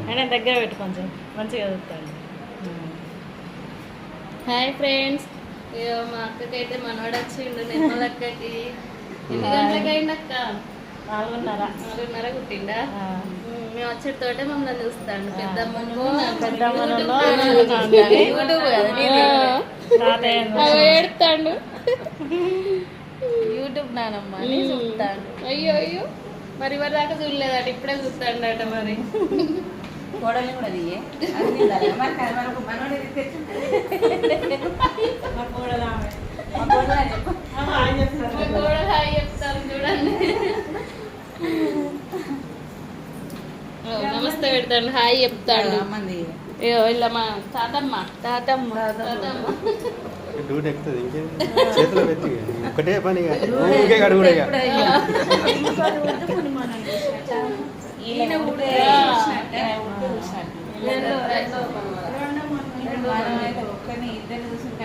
అయినా దగ్గర పెట్టు కొంచెం మంచిగా చదువుతాడు. హాయ్ ఫ్రెండ్స్, మా అక్కకైతే మనవాడు వచ్చిండు. నిర్మల అక్కకి ఎన్ని గంటలకు అయింది అక్క? 4:30 కుట్టిండా. మేము వచ్చేటతోటే మమ్మల్ని చూస్తాడు. పెద్దమ్మను ఏడుతాడు. యూట్యూబ్ నానమ్మ అని చూస్తాడు. అయ్యో అయ్యో, మరి ఎవరి దాకా చూడలేదట, ఇప్పుడే చూస్తాడట. మరి కోడలు కూడా దిగే కూడా హాయ్ చెప్తాను చూడండి. నమస్తే పెడతాడు, హాయ్ చెప్తాడు. ఇలా మా తాతమ్మ తాతమ్మ తాతమ్మ డూట్ ఎక్కుతుంది ఇంకేం చేతిలో పెట్టి ఒకటే పని ఊరికే కడుగుడే ఒక్కని ఇద్దరు చూసుకుంటే